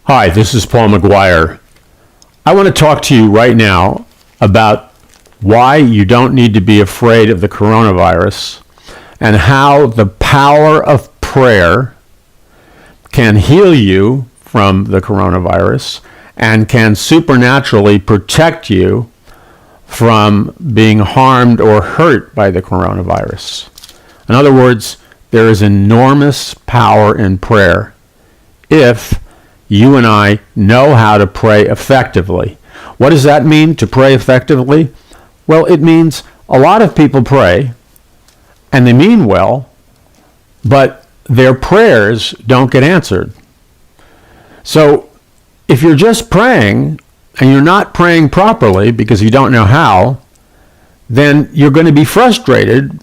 Hi, this is Paul McGUIRE. I want to talk to you right now about why you don't need to be afraid of the coronavirus and how the power of prayer can heal you from the coronavirus and can supernaturally protect you from being harmed or hurt by the coronavirus. In other words, there is enormous power in prayer if you and I know how to pray effectively. What does that mean, to pray effectively? Well, it means a lot of people pray, and they mean well, but their prayers don't get answered. So if you're just praying, and you're not praying properly because you don't know how, then you're going to be frustrated.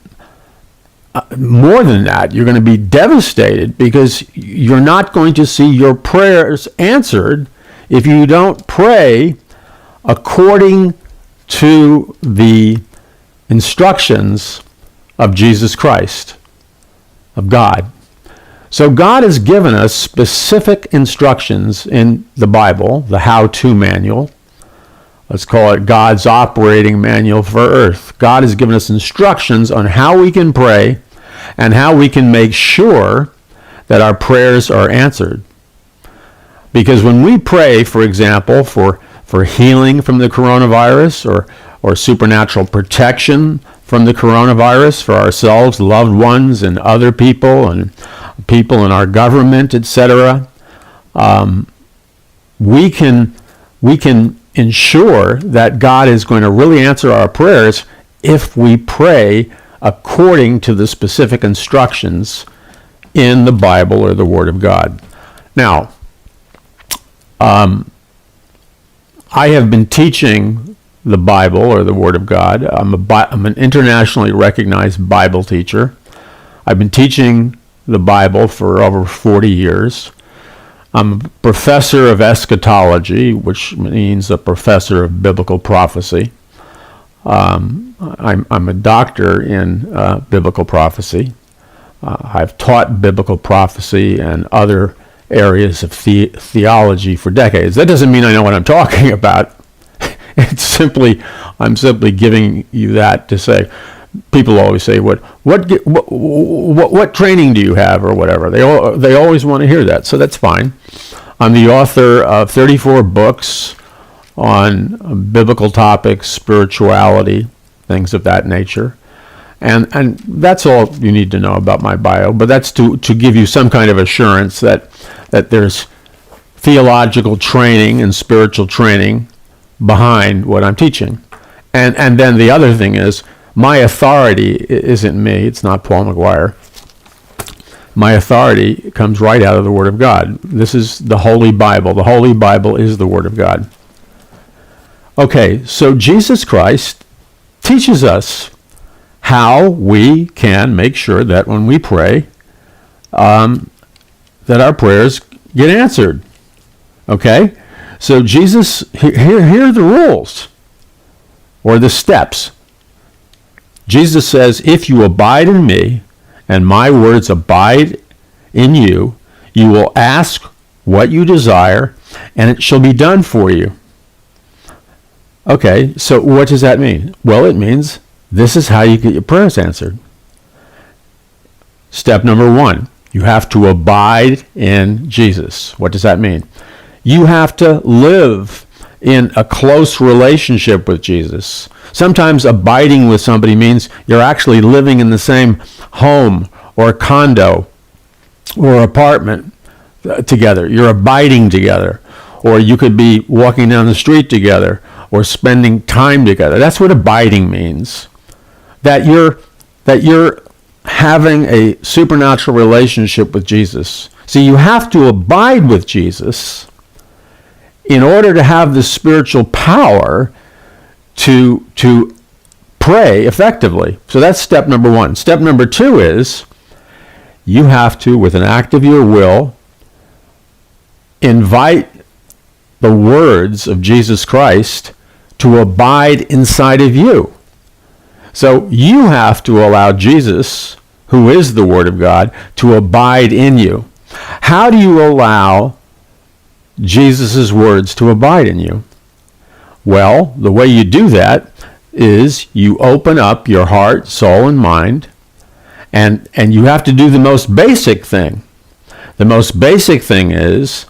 More than that, you're going to be devastated because you're not going to see your prayers answered if you don't pray according to the instructions of Jesus Christ, of God. So God has given us specific instructions in the Bible, the how-to manual. Let's call it God's operating manual for earth. God has given us instructions on how we can pray and how we can make sure that our prayers are answered. Because when we pray, for example, for healing from the coronavirus or supernatural protection from the coronavirus for ourselves, loved ones, and other people, and people in our government, etc., we can ensure that God is going to really answer our prayers if we pray according to the specific instructions in the Bible or the Word of God. Now, I have been teaching the Bible or the Word of God. I'm an internationally recognized Bible teacher. I've been teaching the Bible for over 40 years. I'm a professor of eschatology, which means a professor of biblical prophecy. I'm a doctor in biblical prophecy. I've taught biblical prophecy and other areas of theology for decades. That doesn't mean I know what I'm talking about. I'm simply giving you that to say. People always say, "What training do you have?" or whatever. They always want to hear that, so that's fine. I'm the author of 34 books on biblical topics, spirituality, things of that nature. And that's all you need to know about my bio, but that's to give you some kind of assurance that there's theological training and spiritual training behind what I'm teaching. And then the other thing is, my authority isn't me, it's not Paul McGUIRE. My authority comes right out of the Word of God. This is the Holy Bible. The Holy Bible is the Word of God. Okay, so Jesus Christ teaches us how we can make sure that when we pray, that our prayers get answered. Okay? So Jesus, here are the rules, or the steps. Jesus says, if you abide in me, and my words abide in you, you will ask what you desire, and it shall be done for you. Okay, so what does that mean? Well, it means this is how you get your prayers answered. Step number 1, you have to abide in Jesus. What does that mean? You have to live in a close relationship with Jesus. Sometimes abiding with somebody means you're actually living in the same home or condo or apartment together. You're abiding together. Or you could be walking down the street together or spending time together. That's what abiding means. That you're having a supernatural relationship with Jesus. See, you have to abide with Jesus in order to have the spiritual power to pray effectively. So that's step number 1. Step number 2 is you have to, with an act of your will, invite the words of Jesus Christ to abide inside of you. So you have to allow Jesus, who is the Word of God, to abide in you. How do you allow Jesus' words to abide in you? Well, the way you do that is you open up your heart, soul, and mind, and you have to do the most basic thing. The most basic thing is,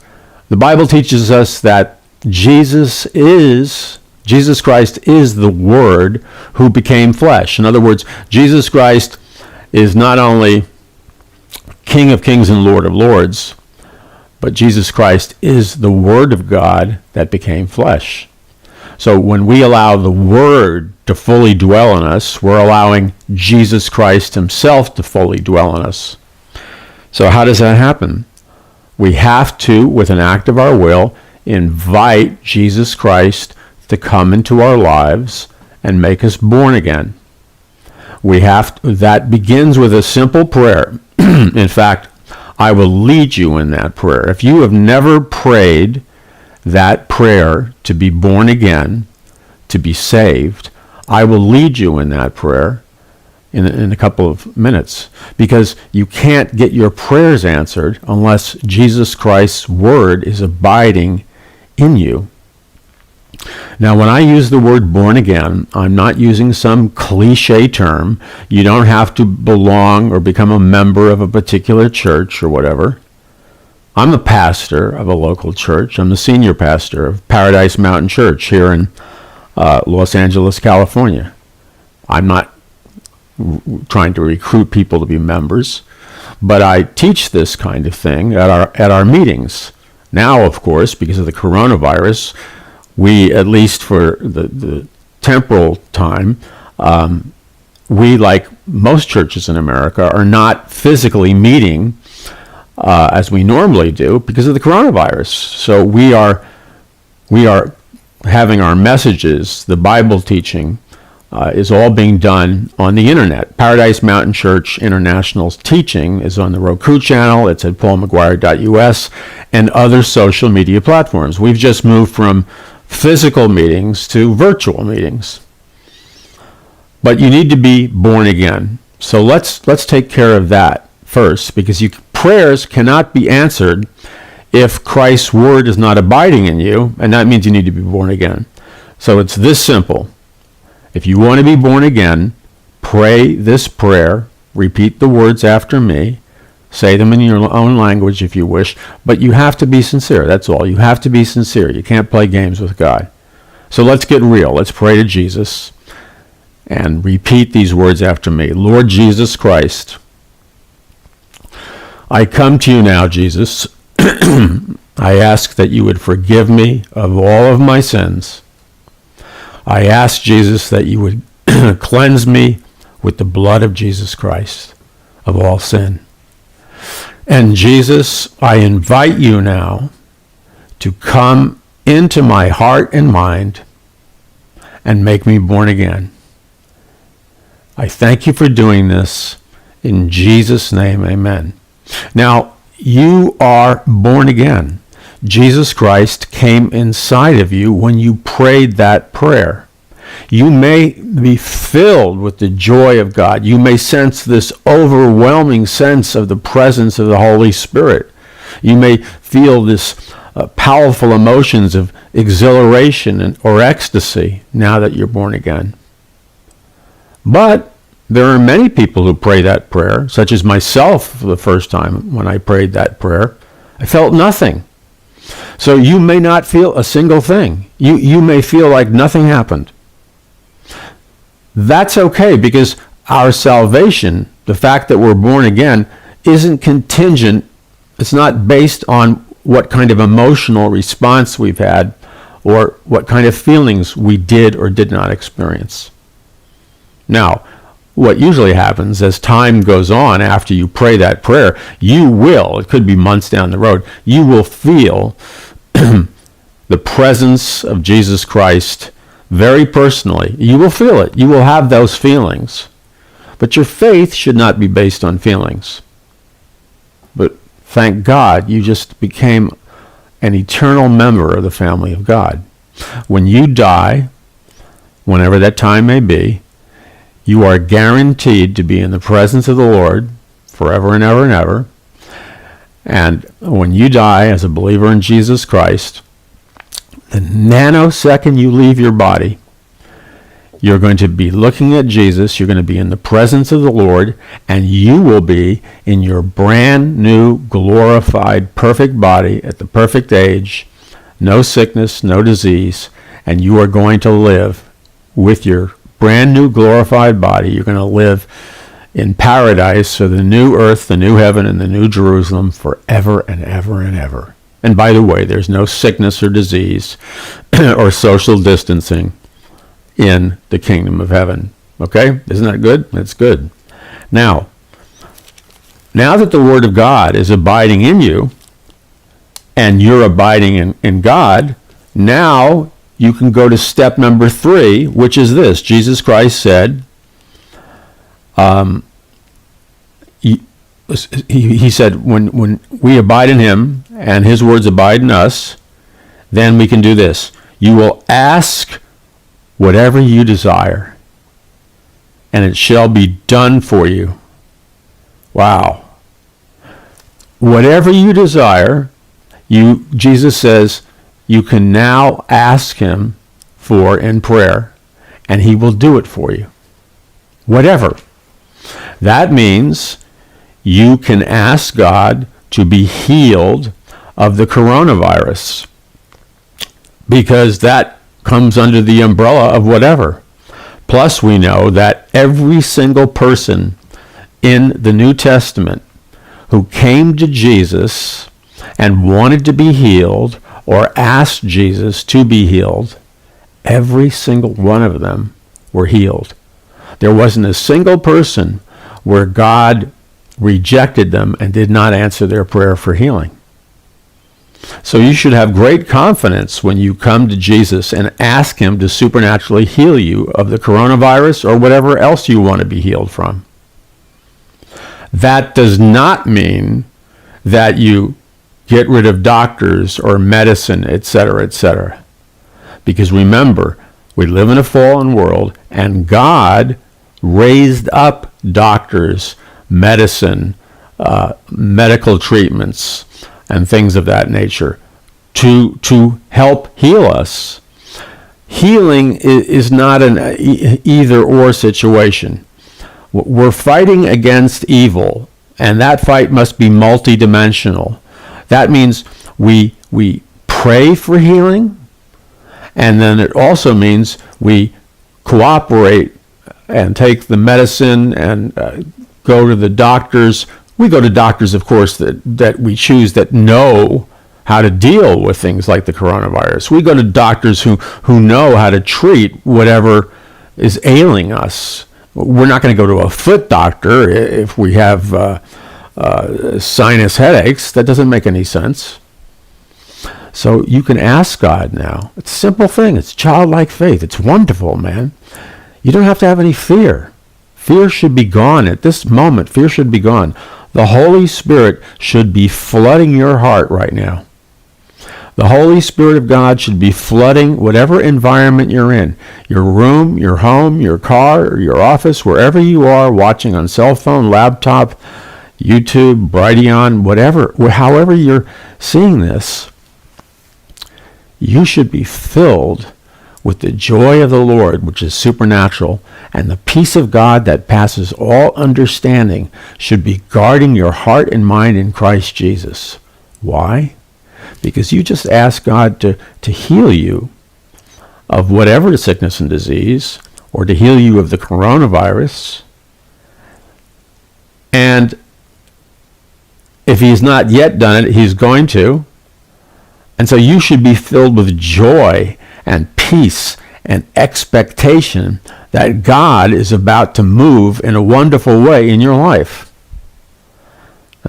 the Bible teaches us that Jesus Christ is the Word who became flesh. In other words, Jesus Christ is not only King of Kings and Lord of Lords, but Jesus Christ is the Word of God that became flesh. So when we allow the Word to fully dwell in us, we're allowing Jesus Christ himself to fully dwell in us. So how does that happen? We have to, with an act of our will, invite Jesus Christ to come into our lives and make us born again. That begins with a simple prayer. In fact, I will lead you in that prayer. If you have never prayed that prayer to be born again, to be saved, I will lead you in that prayer in a couple of minutes, because you can't get your prayers answered unless Jesus Christ's Word is abiding in you. Now, when I use the word born again, I'm not using some cliche term. You don't have to belong or become a member of a particular church or whatever. I'm a pastor of a local church. I'm the senior pastor of Paradise Mountain Church here in Los Angeles, California. I'm not trying to recruit people to be members, but I teach this kind of thing at our meetings. Now, of course, because of the coronavirus, we, at least for the temporal time, we, like most churches in America, are not physically meeting as we normally do because of the coronavirus. So we are having our messages, the Bible teaching, is all being done on the internet. Paradise Mountain Church International's teaching is on the Roku channel. It's at paulmcguire.us and other social media platforms. We've just moved from physical meetings to virtual meetings. But you need to be born again. So let's take care of that first, because prayers cannot be answered if Christ's Word is not abiding in you, and that means you need to be born again. So it's this simple. If you want to be born again, pray this prayer, repeat the words after me, say them in your own language if you wish, but you have to be sincere. That's all. You have to be sincere. You can't play games with God. So let's get real. Let's pray to Jesus and repeat these words after me. Lord Jesus Christ, I come to you now, Jesus. I ask that you would forgive me of all of my sins. I ask, Jesus, that you would cleanse me with the blood of Jesus Christ of all sin. And Jesus, I invite you now to come into my heart and mind and make me born again. I thank you for doing this. In Jesus' name, amen. Now, you are born again. Jesus Christ came inside of you when you prayed that prayer. You may be filled with the joy of God. You may sense this overwhelming sense of the presence of the Holy Spirit. You may feel this powerful emotions of exhilaration or ecstasy now that you're born again. But there are many people who pray that prayer, such as myself the first time when I prayed that prayer. I felt nothing. So you may not feel a single thing. You may feel like nothing happened. That's okay, because our salvation, the fact that we're born again, isn't contingent. It's not based on what kind of emotional response we've had or what kind of feelings we did or did not experience. Now, what usually happens as time goes on after you pray that prayer, it could be months down the road, you will feel the presence of Jesus Christ very personally. You will feel it. You will have those feelings. But your faith should not be based on feelings. Thank God you just became an eternal member of the family of God. When you die, whenever that time may be, you are guaranteed to be in the presence of the Lord forever and ever and ever. And when you die as a believer in Jesus Christ, the nanosecond you leave your body, you're going to be looking at Jesus, you're going to be in the presence of the Lord, and you will be in your brand new, glorified, perfect body at the perfect age, no sickness, no disease, and you are going to live with your brand new, glorified body. You're going to live in paradise, for the new earth, the new heaven, and the new Jerusalem forever and ever and ever. And by the way, there's no sickness or disease or social distancing in the kingdom of heaven. Okay? Isn't that good? That's good. Now that the Word of God is abiding in you, and you're abiding in God, now you can go to step number 3, which is this. Jesus Christ said, he said, when we abide in him and his words abide in us, then we can do this. You will ask whatever you desire, and it shall be done for you. Wow. Whatever you desire, Jesus says, you can now ask him for in prayer, and he will do it for you. Whatever. That means you can ask God to be healed of the coronavirus, because that comes under the umbrella of whatever. Plus, we know that every single person in the New Testament who came to Jesus and wanted to be healed or asked Jesus to be healed, every single one of them were healed. There wasn't a single person where God rejected them and did not answer their prayer for healing. So you should have great confidence when you come to Jesus and ask him to supernaturally heal you of the coronavirus or whatever else you want to be healed from. That does not mean that you get rid of doctors or medicine, etc., etc. Because remember, we live in a fallen world, and God raised up doctors, medicine, medical treatments, and things of that nature to help heal us. Healing is not an either-or situation. We're fighting against evil, and that fight must be multidimensional. That means we pray for healing, and then it also means we cooperate and take the medicine and go to the doctors. We go to doctors, of course, that we choose that know how to deal with things like the coronavirus. We go to doctors who know how to treat whatever is ailing us. We're not going to go to a foot doctor if we have sinus headaches. That doesn't make any sense. So you can ask God now. It's a simple thing. It's childlike faith. It's wonderful, man. You don't have to have any fear. Fear should be gone at this moment. Fear should be gone. The Holy Spirit should be flooding your heart right now. The Holy Spirit of God should be flooding whatever environment you're in. Your room, your home, your car, or your office, wherever you are, watching on cell phone, laptop, YouTube, Brighteon, whatever, however you're seeing this, you should be filled with the joy of the Lord, which is supernatural, and the peace of God that passes all understanding should be guarding your heart and mind in Christ Jesus. Why? Because you just ask God to heal you of whatever sickness and disease, or to heal you of the coronavirus. And if he's not yet done it, he's going to. And so you should be filled with joy and peace and expectation that God is about to move in a wonderful way in your life.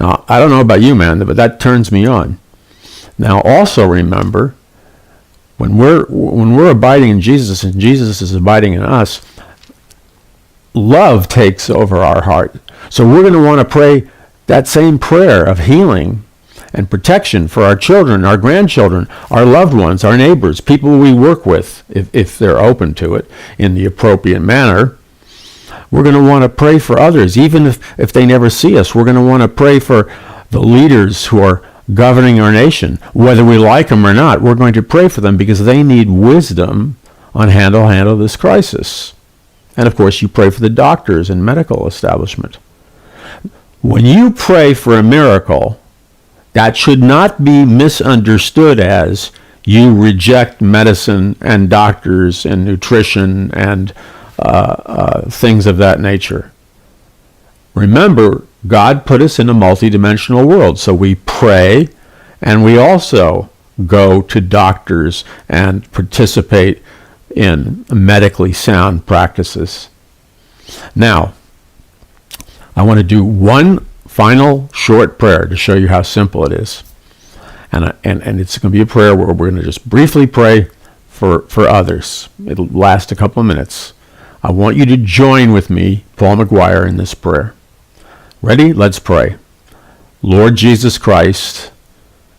Now, I don't know about you, man, but that turns me on. Now, also remember, when we're abiding in Jesus and Jesus is abiding in us, love takes over our heart. So we're going to want to pray that same prayer of healing and protection for our children, our grandchildren, our loved ones, our neighbors, people we work with, if they're open to it in the appropriate manner. We're going to want to pray for others, even if they never see us. We're going to want to pray for the leaders who are governing our nation, whether we like them or not. We're going to pray for them because they need wisdom on how to handle this crisis. And of course, you pray for the doctors and medical establishment. When you pray for a miracle, that should not be misunderstood as you reject medicine and doctors and nutrition and things of that nature. Remember, God put us in a multidimensional world, so we pray and we also go to doctors and participate in medically sound practices. Now, I want to do one final short prayer to show you how simple it is. And it's going to be a prayer where we're going to just briefly pray for others. It'll last a couple of minutes. I want you to join with me, Paul McGUIRE, in this prayer. Ready? Let's pray. Lord Jesus Christ,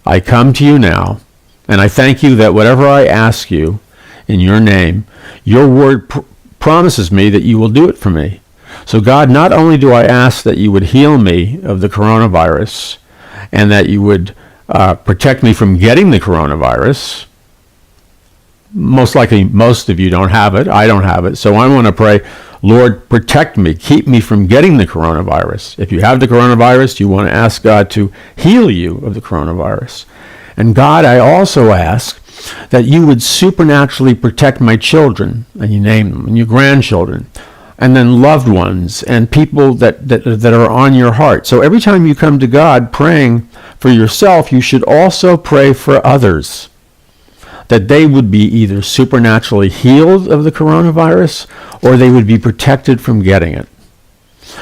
I come to you now, and I thank you that whatever I ask you in your name, your word promises me that you will do it for me. So God, not only do I ask that you would heal me of the coronavirus and that you would protect me from getting the coronavirus. Most likely most of you don't have it. I don't have it. So I want to pray, Lord, protect me. Keep me from getting the coronavirus. If you have the coronavirus, you want to ask God to heal you of the coronavirus. And God, I also ask that you would supernaturally protect my children, and you name them, and your grandchildren, and then loved ones and people that are on your heart. So every time you come to God praying for yourself, you should also pray for others, that they would be either supernaturally healed of the coronavirus or they would be protected from getting it.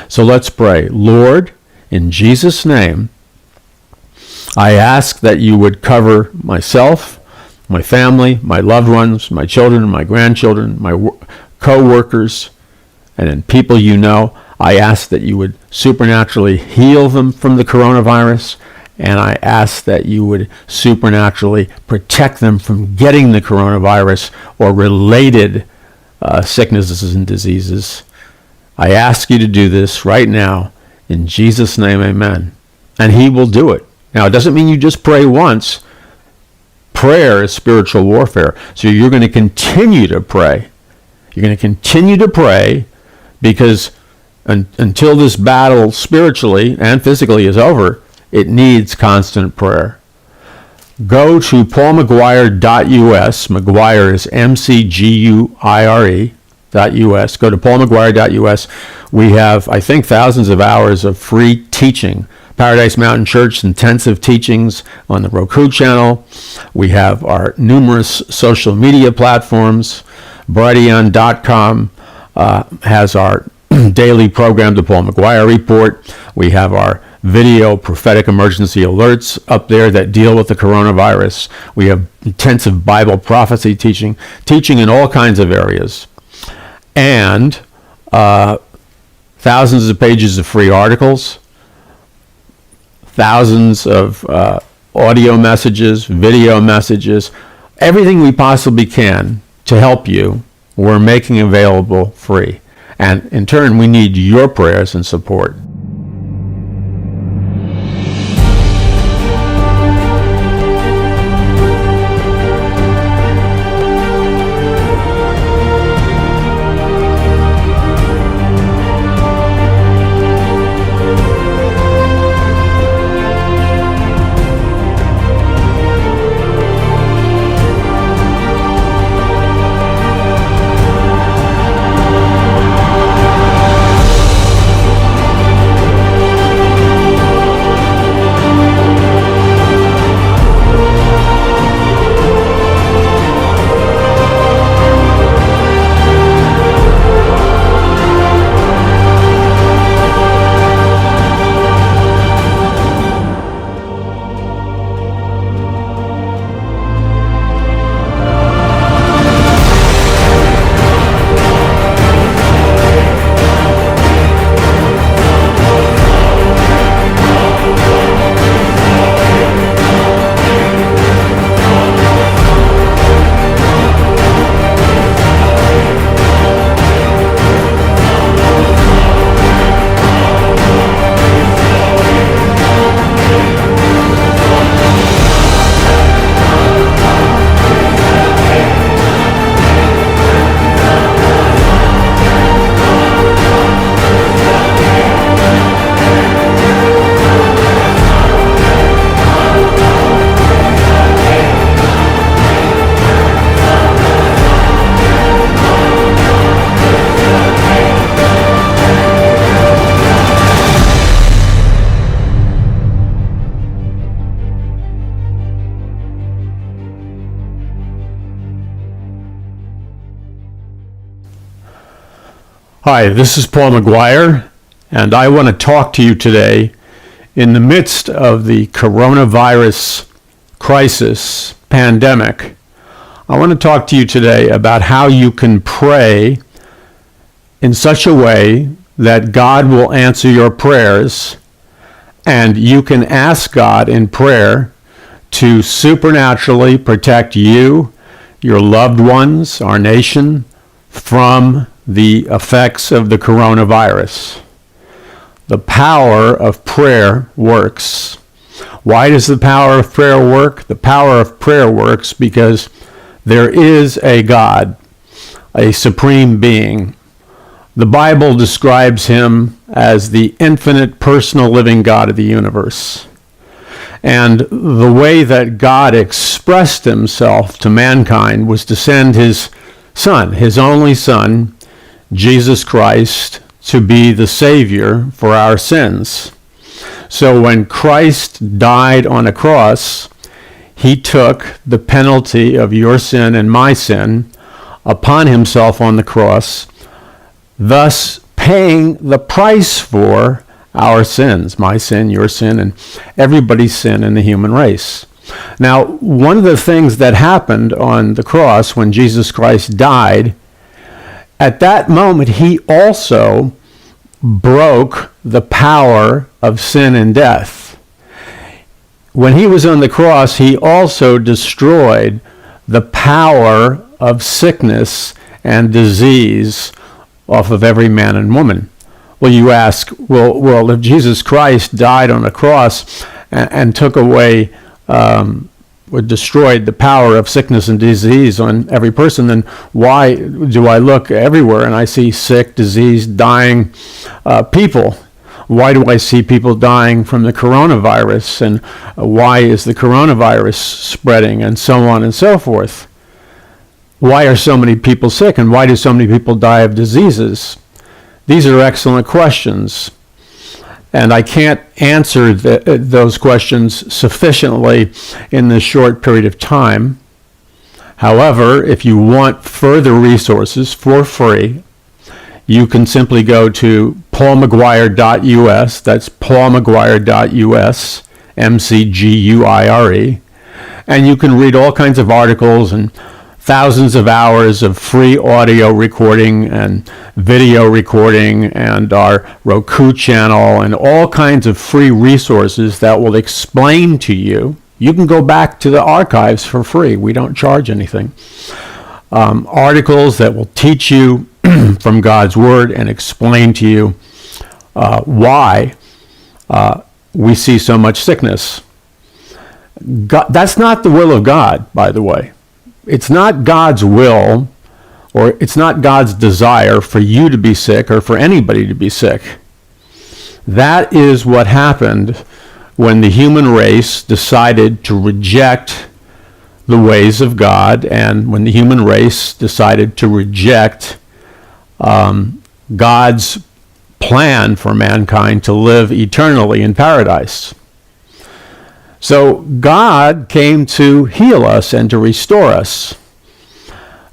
So let's pray. Lord, in Jesus' name, I ask that you would cover myself, my family, my loved ones, my children, my grandchildren, my co-workers, and then people you know. I ask that you would supernaturally heal them from the coronavirus, and I ask that you would supernaturally protect them from getting the coronavirus or related sicknesses and diseases. I ask you to do this right now. In Jesus' name, amen. And he will do it. Now, it doesn't mean you just pray once. Prayer is spiritual warfare. So you're going to continue to pray. You're going to continue to pray because until this battle spiritually and physically is over, it needs constant prayer. Go to paulmcguire.us. McGuire is McGuire.us. Go to paulmcguire.us. We have, I think, thousands of hours of free teaching. Paradise Mountain Church intensive teachings on the Roku channel. We have our numerous social media platforms. Brighteon.com has our daily program, the Paul McGUIRE Report. We have our video prophetic emergency alerts up there that deal with the coronavirus. We have intensive Bible prophecy teaching in all kinds of areas. And thousands of pages of free articles, thousands of audio messages, video messages, everything we possibly can to help you, we're making available free. And in turn, we need your prayers and support. Hi, this is Paul McGUIRE, and I want to talk to you today in the midst of the coronavirus crisis, pandemic. I want to talk to you today about how you can pray in such a way that God will answer your prayers, and you can ask God in prayer to supernaturally protect you, your loved ones, our nation, from the effects of the coronavirus. The power of prayer works. Why does the power of prayer work? The power of prayer works because there is a God, a supreme being. The Bible describes him as the infinite personal living God of the universe. And the way that God expressed himself to mankind was to send his Son, his only Son, Jesus Christ, to be the Savior for our sins. So when Christ died on a cross, he took the penalty of your sin and my sin upon himself on the cross, thus paying the price for our sins, my sin, your sin, and everybody's sin in the human race. Now, one of the things that happened on the cross when Jesus Christ died, at that moment, he also broke the power of sin and death. When he was on the cross, he also destroyed the power of sickness and disease off of every man and woman. Well, you ask, well, if Jesus Christ died on a cross and took away, or destroyed the power of sickness and disease on every person, then why do I look everywhere and I see sick, diseased, dying people? Why do I see people dying from the coronavirus? And why is the coronavirus spreading? And so on and so forth. Why are so many people sick? And why do so many people die of diseases? These are excellent questions. And I can't answer those questions sufficiently in this short period of time. However, if you want further resources for free, you can simply go to paulmcguire.us. That's paulmcguire.us, MCGUIRE. And you can read all kinds of articles and thousands of hours of free audio recording and video recording and our Roku channel and all kinds of free resources that will explain to you. You can go back to the archives for free. We don't charge anything. Articles that will teach you from God's Word and explain to you why we see so much sickness. That's not the will of God, by the way. It's not God's will, or it's not God's desire for you to be sick or for anybody to be sick. That is what happened when the human race decided to reject the ways of God, and when the human race decided to reject God's plan for mankind to live eternally in paradise. So God came to heal us and to restore us.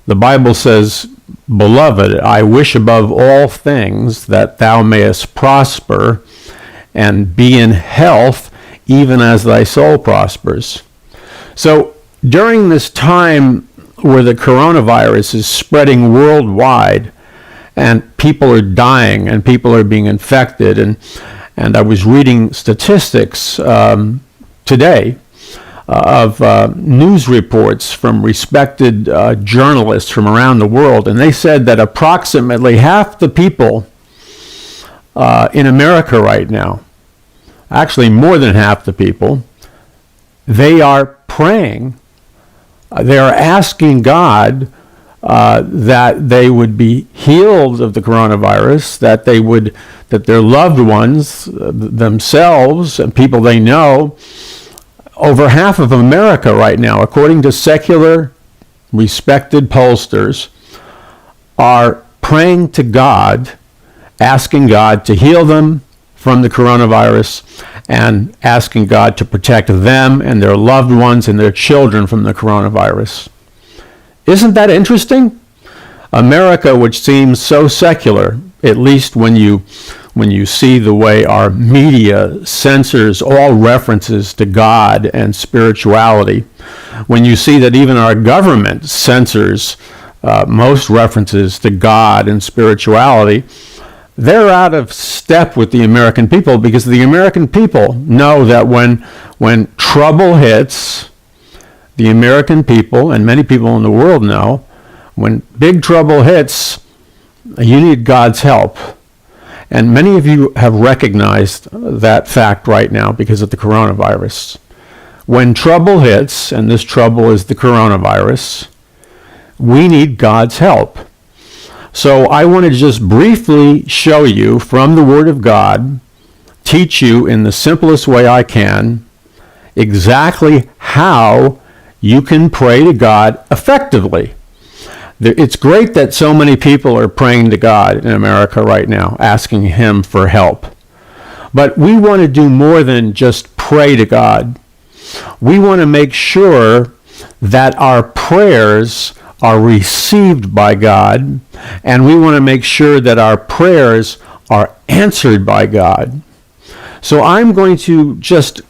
The Bible says, "Beloved, I wish above all things that thou mayest prosper and be in health, even as thy soul prospers." So during this time where the coronavirus is spreading worldwide and people are dying and people are being infected, and I was reading statistics today of news reports from respected journalists from around the world, and they said that approximately half the people in America right now, actually more than half the people, they are praying, they are asking God that they would be healed of the coronavirus, that their loved ones, themselves, and people they know. Over half of America right now, according to secular, respected pollsters, are praying to God, asking God to heal them from the coronavirus, and asking God to protect them and their loved ones and their children from the coronavirus. Isn't that interesting? America, which seems so secular, at least when you see the way our media censors all references to God and spirituality, when you see that even our government censors most references to God and spirituality, they're out of step with the American people, because the American people know that when trouble hits, the American people, and many people in the world know, when big trouble hits, you need God's help. And many of you have recognized that fact right now because of the coronavirus. When trouble hits, and this trouble is the coronavirus, we need God's help. So I want to just briefly show you from the Word of God, teach you in the simplest way I can, exactly how you can pray to God effectively. It's great that so many people are praying to God in America right now, asking Him for help. But we want to do more than just pray to God. We want to make sure that our prayers are received by God, and we want to make sure that our prayers are answered by God. So I'm going to just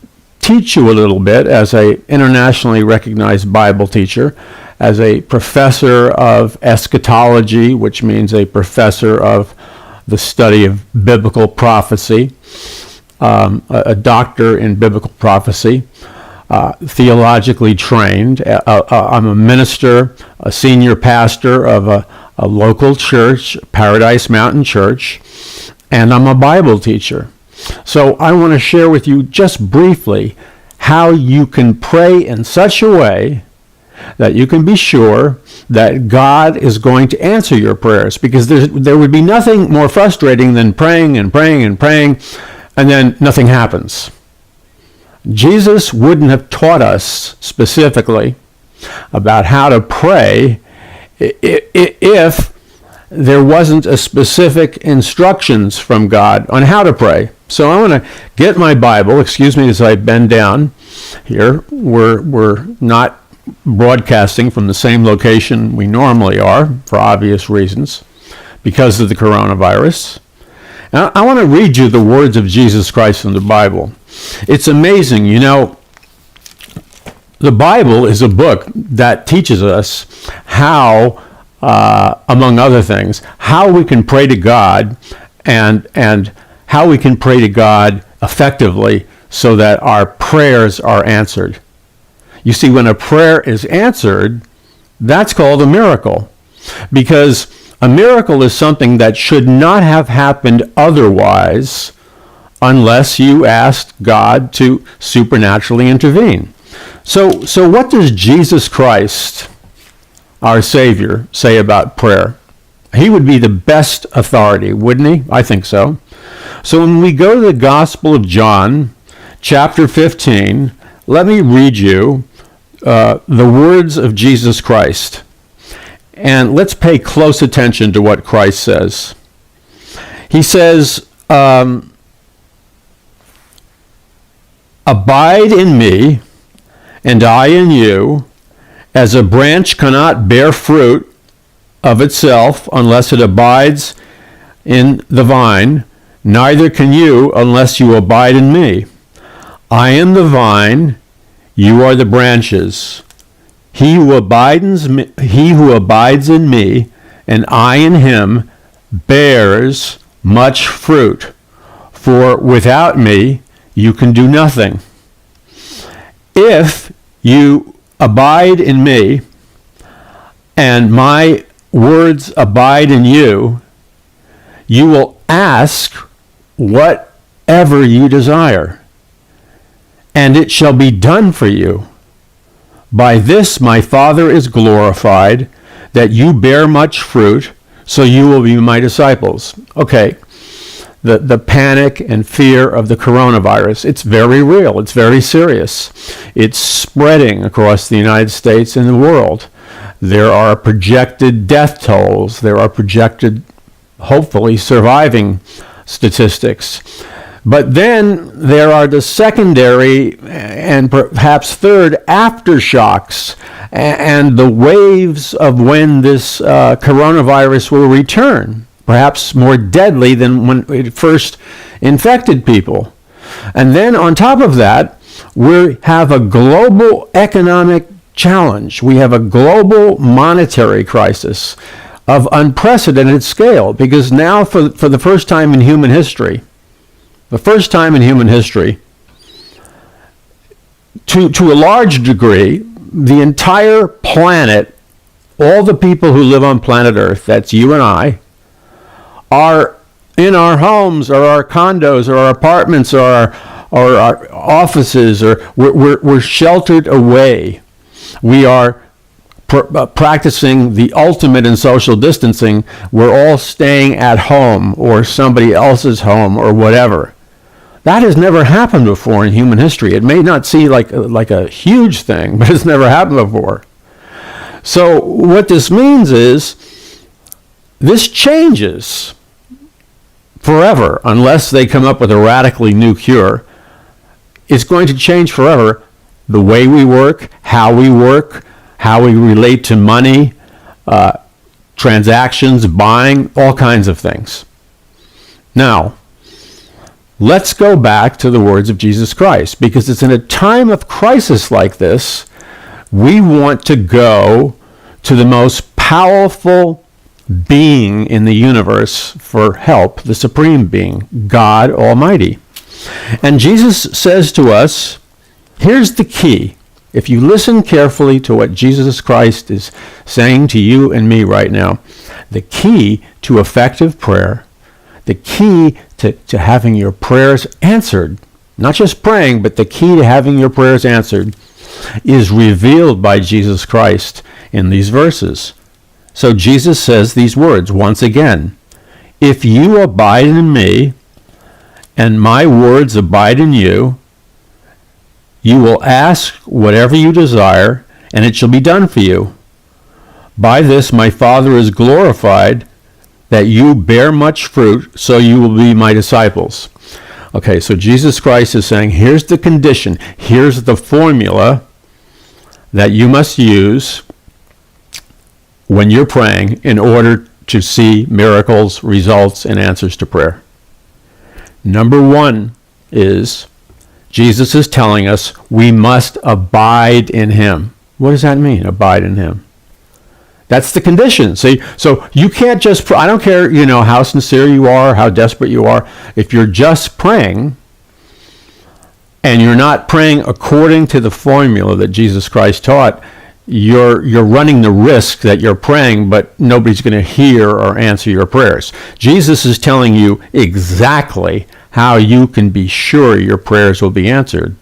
teach you a little bit as an internationally recognized Bible teacher, as a professor of eschatology, which means a professor of the study of biblical prophecy, a doctor in biblical prophecy, theologically trained. I'm a minister, a senior pastor of a local church, Paradise Mountain Church, and I'm a Bible teacher. So I want to share with you just briefly how you can pray in such a way that you can be sure that God is going to answer your prayers, because there would be nothing more frustrating than praying and praying and praying, and then nothing happens. Jesus wouldn't have taught us specifically about how to pray if there wasn't a specific instructions from God on how to pray. So I want to get my Bible. Excuse me as I bend down here. We're not broadcasting from the same location we normally are, for obvious reasons, because of the coronavirus. Now, I want to read you the words of Jesus Christ from the Bible. It's amazing, you know, the Bible is a book that teaches us how, among other things, how we can pray to God and how we can pray to God effectively so that our prayers are answered. You see, when a prayer is answered, that's called a miracle, because a miracle is something that should not have happened otherwise unless you asked God to supernaturally intervene. So what does Jesus Christ, our Savior, say about prayer? He would be the best authority, wouldn't he? I think so. So when we go to the Gospel of John, chapter 15, let me read you the words of Jesus Christ. And let's pay close attention to what Christ says. He says, abide in me, and I in you, as a branch cannot bear fruit of itself unless it abides in the vine, neither can you unless you abide in me. I am the vine, you are the branches. He who abides in me, and I in him, bears much fruit. For without me, you can do nothing. If you abide in me, and my words abide in you, you will ask whatever you desire, and it shall be done for you. By this my Father is glorified, that you bear much fruit, so you will be my disciples. Okay, the panic and fear of the coronavirus, it's very real, it's very serious. It's spreading across the United States and the world. There are projected death tolls. There are projected, hopefully, surviving statistics. But then there are the secondary and perhaps third aftershocks and the waves of when this coronavirus will return. perhaps more deadly than when it first infected people. And then on top of that, we have a global economic challenge. We have a global monetary crisis of unprecedented scale, because now for the first time in human history, to a large degree, the entire planet, all the people who live on planet Earth, that's you and I, are in our homes or our condos or our apartments or our offices, or we're sheltered away. We are practicing the ultimate in social distancing. We're all staying at home or somebody else's home or whatever. That has never happened before in human history. It may not seem like a huge thing, but it's never happened before. So what this means is this changes forever unless they come up with a radically new cure. It's going to change forever the way we work, how we relate to money, transactions, buying, all kinds of things. Now, let's go back to the words of Jesus Christ, because it's in a time of crisis like this, we want to go to the most powerful being in the universe for help, the supreme being, God Almighty. And Jesus says to us, here's the key. If you listen carefully to what Jesus Christ is saying to you and me right now, the key to effective prayer, the key to having your prayers answered, not just praying, but the key to having your prayers answered, is revealed by Jesus Christ in these verses. So Jesus says these words once again, if you abide in me and my words abide in you, you will ask whatever you desire, and it shall be done for you. By this my Father is glorified, that you bear much fruit, so you will be my disciples. Okay, so Jesus Christ is saying, here's the condition, here's the formula that you must use when you're praying in order to see miracles, results, and answers to prayer. Number one is, Jesus is telling us we must abide in him. What does that mean, abide in him? That's the condition. See, so you can't just, I don't care, how sincere you are, how desperate you are. If you're just praying and you're not praying according to the formula that Jesus Christ taught, you're running the risk that you're praying, but nobody's going to hear or answer your prayers. Jesus is telling you exactly how you can be sure your prayers will be answered.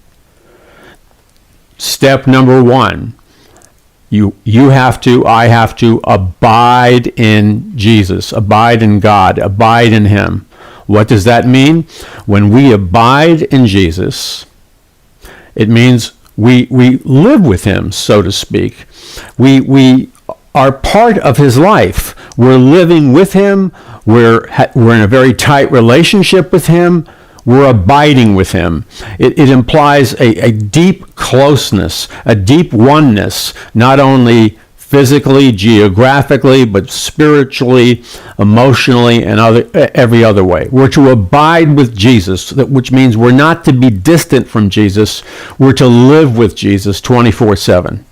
Step number one, I have to abide in Jesus, abide in God, abide in him. What does that mean? When we abide in Jesus, it means we live with him, so to speak. We are part of his life. We're living with him. We're in a very tight relationship with him. We're abiding with him. It implies a deep closeness, a deep oneness, not only physically, geographically, but spiritually, emotionally, and every other way. We're to abide with Jesus, which means we're not to be distant from Jesus. We're to live with Jesus 24/7,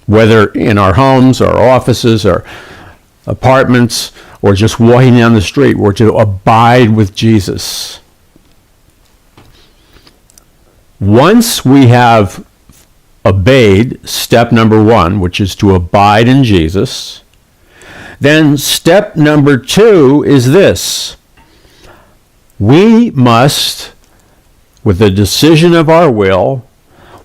whether in our homes, our offices, our apartments, or just walking down the street. We're to abide with Jesus. Once we have obeyed step number one, which is to abide in Jesus, then step number two is this. We must, with the decision of our will,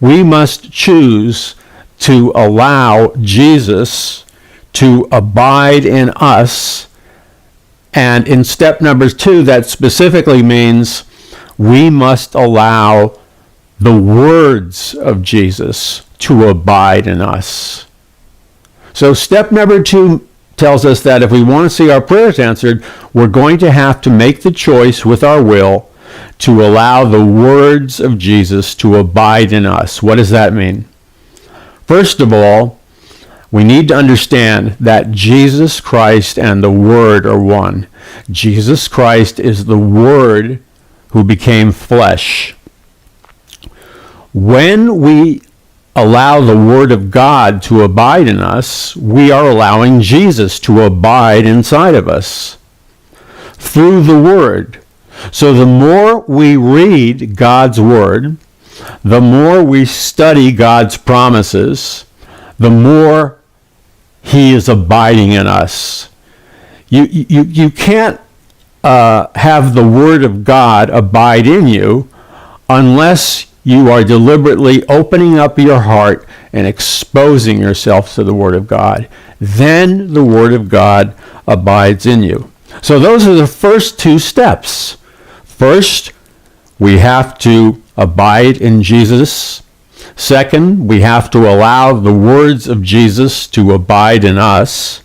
we must choose to allow Jesus to abide in us. And in step number two, that specifically means we must allow the words of Jesus to abide in us. So step number two tells us that if we want to see our prayers answered, we're going to have to make the choice with our will to allow the words of Jesus to abide in us. What does that mean? First of all, We need to understand that Jesus Christ and the Word are one. Jesus Christ is the Word who became flesh. When we allow the Word of God to abide in us, we are allowing Jesus to abide inside of us through the Word. So the more we read God's Word, the more we study God's promises, the more He is abiding in us. You can't have the Word of God abide in you unless you are deliberately opening up your heart and exposing yourself to the Word of God. Then the Word of God abides in you. So those are the first two steps. First, we have to abide in Jesus. Second, we have to allow the words of Jesus to abide in us.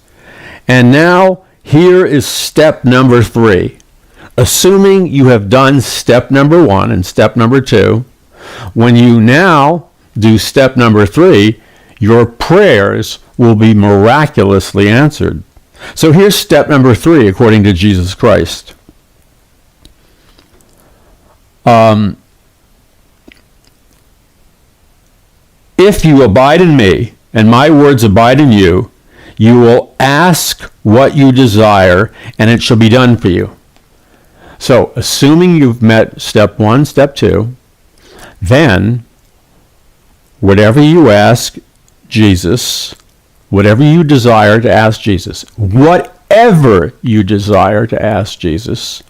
And now, here is step number 3. Assuming you have done step number 1 and step number 2, when you now do step number 3, your prayers will be miraculously answered. So here's step number 3 according to Jesus Christ. If you abide in me and my words abide in you, you will ask what you desire and it shall be done for you. So assuming you've met step 1, step 2, then whatever you ask Jesus, whatever you desire to ask Jesus, whatever you desire to ask Jesus,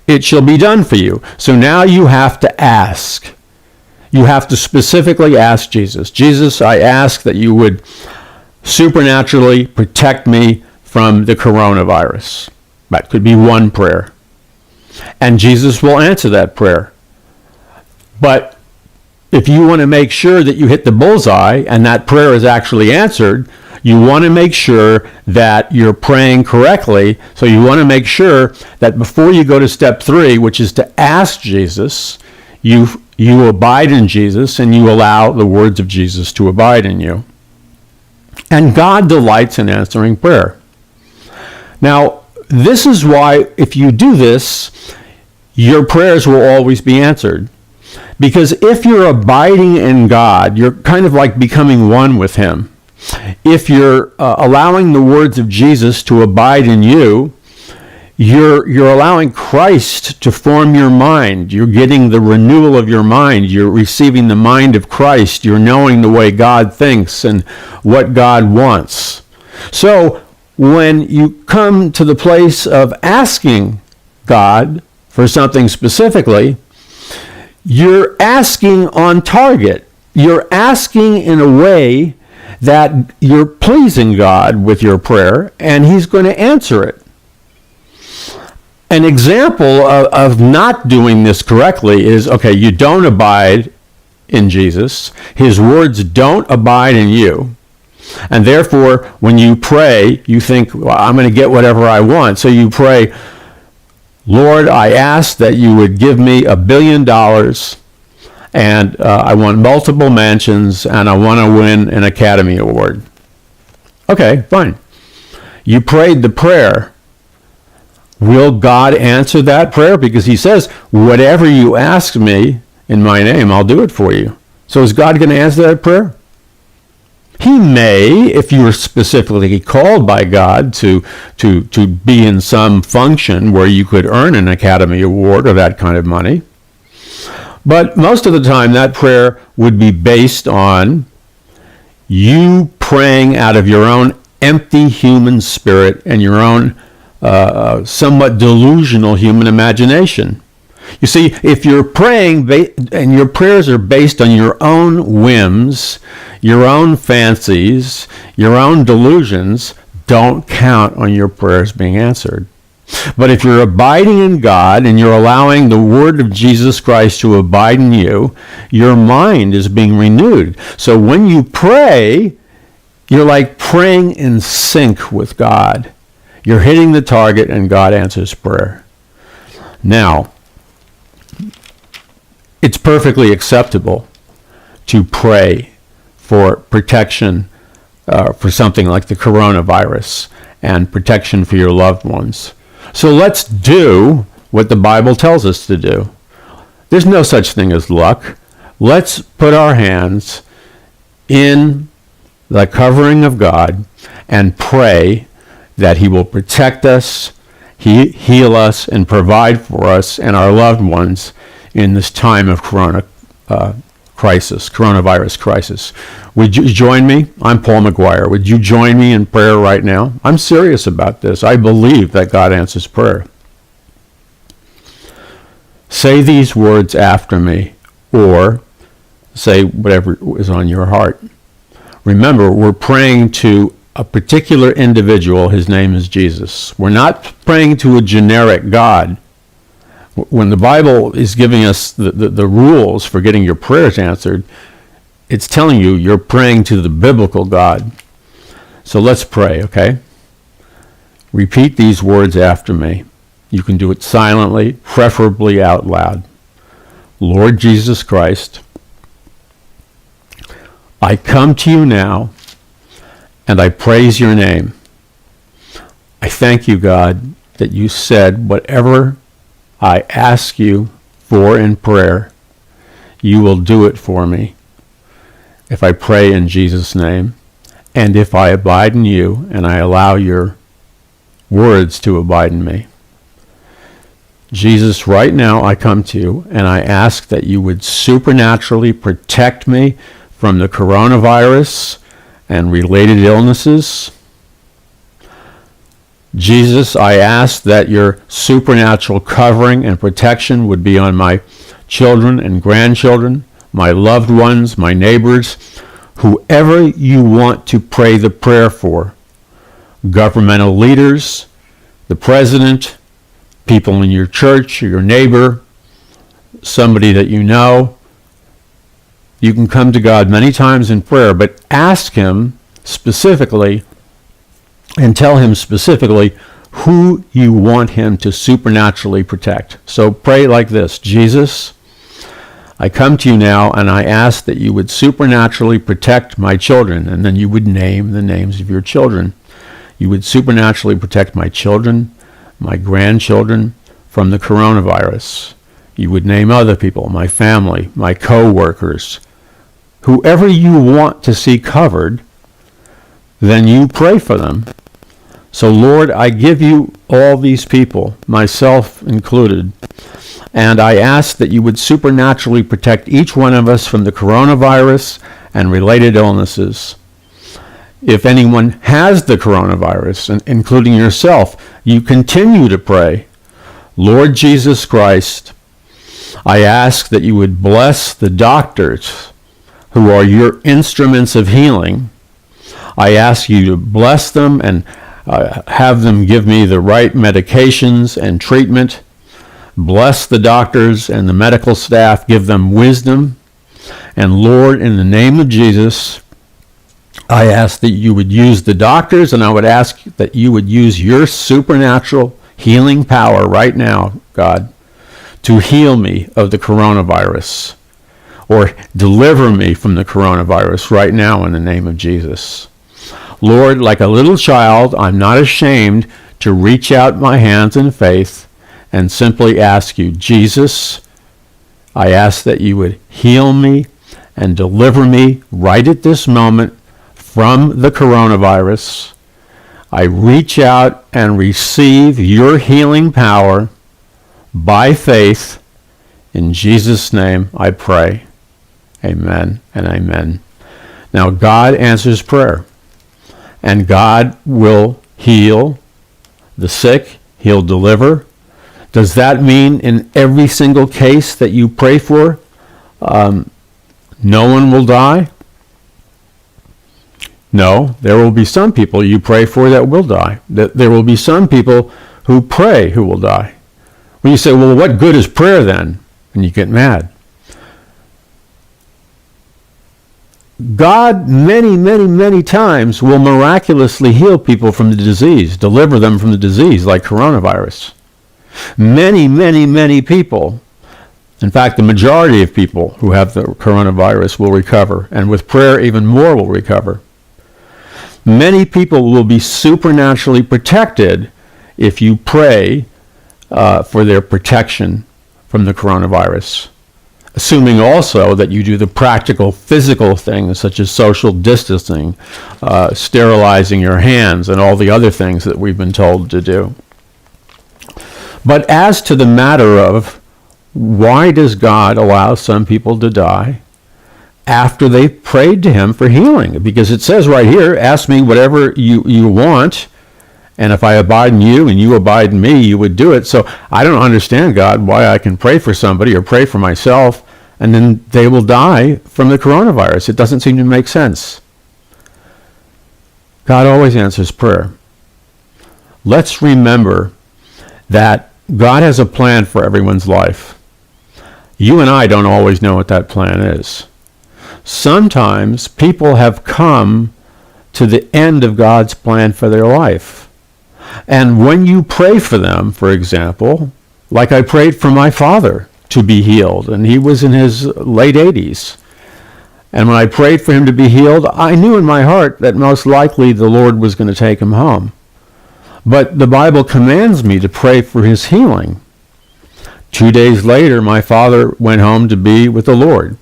it shall be done for you. So now you have to ask. You have to specifically ask Jesus. Jesus, I ask that you would supernaturally protect me from the coronavirus. That could be one prayer. And Jesus will answer that prayer. But if you want to make sure that you hit the bullseye and that prayer is actually answered, you want to make sure that you're praying correctly. So you want to make sure that before you go to step 3, which is to ask Jesus, you abide in Jesus and you allow the words of Jesus to abide in you. And God delights in answering prayer. Now, this is why if you do this, your prayers will always be answered. Because if you're abiding in God, you're kind of like becoming one with Him. If you're allowing the words of Jesus to abide in you, you're allowing Christ to form your mind. You're getting the renewal of your mind. You're receiving the mind of Christ. You're knowing the way God thinks and what God wants. So when you come to the place of asking God for something specifically, you're asking on target. You're asking in a way that you're pleasing God with your prayer, and He's going to answer it. An example of not doing this correctly is, okay, you don't abide in Jesus. His words don't abide in you. And therefore, when you pray, you think, well, I'm going to get whatever I want. So you pray, Lord, I ask that you would give me $1 billion, and I want multiple mansions, and I want to win an Academy Award. Okay, fine. You prayed the prayer. Will God answer that prayer? Because He says, whatever you ask me in my name, I'll do it for you. So is God going to answer that prayer? He may, if you are specifically called by God to be in some function where you could earn an Academy Award or that kind of money. But most of the time, that prayer would be based on you praying out of your own empty human spirit and your own somewhat delusional human imagination. You see, if you're praying and your prayers are based on your own whims, your own fancies, your own delusions, don't count on your prayers being answered. But if you're abiding in God and you're allowing the word of Jesus Christ to abide in you, your mind is being renewed. So when you pray, you're like praying in sync with God. You're hitting the target and God answers prayer. Now, it's perfectly acceptable to pray for protection for something like the coronavirus and protection for your loved ones. So let's do what the Bible tells us to do. There's no such thing as luck. Let's put our hands in the covering of God and pray that he will protect us, heal us, and provide for us and our loved ones in this time of coronavirus crisis. Would you join me? I'm Paul McGUIRE. Would you join me in prayer right now? I'm serious about this. I believe that God answers prayer. Say these words after me, or say whatever is on your heart. Remember, we're praying to a particular individual. His name is Jesus. We're not praying to a generic God. When the Bible is giving us the rules for getting your prayers answered, it's telling you you're praying to the biblical God. So let's pray, okay? Repeat these words after me. You can do it silently, preferably out loud. Lord Jesus Christ, I come to you now, and I praise your name. I thank you, God, that you said whatever I ask you for in prayer, you will do it for me. If I pray in Jesus' name, and if I abide in you, and I allow your words to abide in me. Jesus, right now I come to you, and I ask that you would supernaturally protect me from the coronavirus and related illnesses. Jesus, I ask that your supernatural covering and protection would be on my children and grandchildren, my loved ones, my neighbors, whoever you want to pray the prayer for. Governmental leaders, the president, people in your church, or your neighbor, somebody that you know. You can come to God many times in prayer, but ask him specifically and tell him specifically who you want him to supernaturally protect. So pray like this: Jesus, I come to you now, and I ask that you would supernaturally protect my children, and then you would name the names of your children. You would supernaturally protect my children, my grandchildren from the coronavirus. You would name other people, my family, my co-workers. Whoever you want to see covered, then you pray for them. So Lord, I give you all these people, myself included, and I ask that you would supernaturally protect each one of us from the coronavirus and related illnesses. If anyone has the coronavirus, including yourself, you continue to pray. Lord Jesus Christ, I ask that you would bless the doctors who are your instruments of healing. I ask you to bless them and have them give me the right medications and treatment. Bless the doctors and the medical staff. Give them wisdom. And Lord, in the name of Jesus, I ask that you would use the doctors, and I would ask that you would use your supernatural healing power right now, God, to heal me of the coronavirus, or deliver me from the coronavirus right now in the name of Jesus. Lord, like a little child, I'm not ashamed to reach out my hands in faith and simply ask you, Jesus, I ask that you would heal me and deliver me right at this moment from the coronavirus. I reach out and receive your healing power by faith. In Jesus' name I pray. Amen and amen. Now God answers prayer, and God will heal the sick. He'll deliver. Does that mean in every single case that you pray for, no one will die? No, there will be some people you pray for that will die. There will be some people who pray who will die. When you say, well, what good is prayer then? And you get mad. God many times will miraculously heal people from the disease, deliver them from the disease like coronavirus. Many people. In fact, the majority of people who have the coronavirus will recover, and with prayer even more will recover. Many people will be supernaturally protected if you pray for their protection from the coronavirus, assuming also that you do the practical physical things such as social distancing, sterilizing your hands, and all the other things that we've been told to do. But as to the matter of why does God allow some people to die after they prayed to him for healing? Because it says right here, ask me whatever you want, and if I abide in you and you abide in me, you would do it. So I don't understand, God, why I can pray for somebody or pray for myself and then they will die from the coronavirus. It doesn't seem to make sense. God always answers prayer. Let's remember that God has a plan for everyone's life. You and I don't always know what that plan is. Sometimes people have come to the end of God's plan for their life. And when you pray for them, for example, like I prayed for my father to be healed, and he was in his late 80s. And when I prayed for him to be healed, I knew in my heart that most likely the Lord was going to take him home. But the Bible commands me to pray for his healing. 2 days later, my father went home to be with the Lord.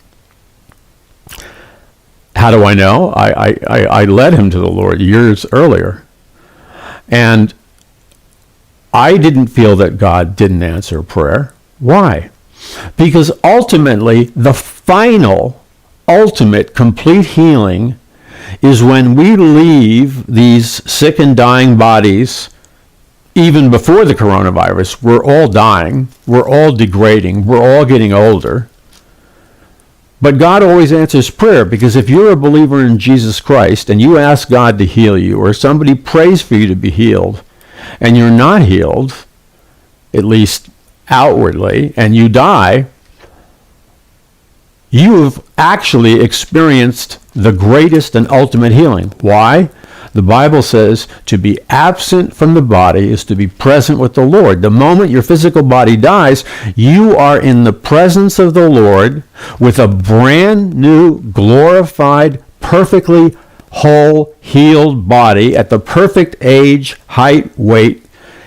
How do I know? I led him to the Lord years earlier. And I didn't feel that God didn't answer prayer. Why? Because ultimately, the final, ultimate, complete healing is when we leave these sick and dying bodies. Even before the coronavirus, we're all dying, we're all degrading, we're all getting older. But God always answers prayer, because if you're a believer in Jesus Christ and you ask God to heal you, or somebody prays for you to be healed, and you're not healed, at least outwardly, and you die, you've actually experienced the greatest and ultimate healing. Why? The Bible says to be absent from the body is to be present with the Lord. The moment your physical body dies, you are in the presence of the Lord with a brand new, glorified, perfectly whole, healed body at the perfect age, height, weight.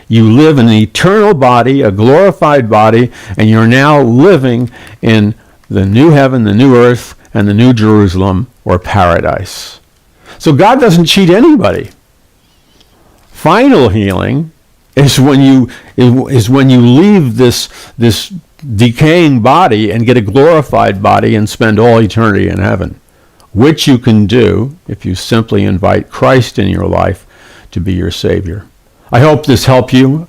You live in an eternal body, a glorified body, and you're now living in the new heaven, the new earth, and the new Jerusalem, or paradise. So God doesn't cheat anybody. Final healing is when you leave this decaying body and get a glorified body and spend all eternity in heaven, which you can do if you simply invite Christ in your life to be your Savior. I hope this helped you.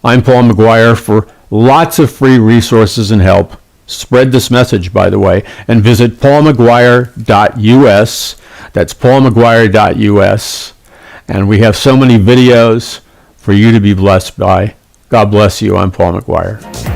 I'm Paul McGUIRE. For lots of free resources and help, spread this message, by the way, and visit paulmcguire.us. That's paulmcguire.us. And we have so many videos for you to be blessed by. God bless you. I'm Paul McGUIRE.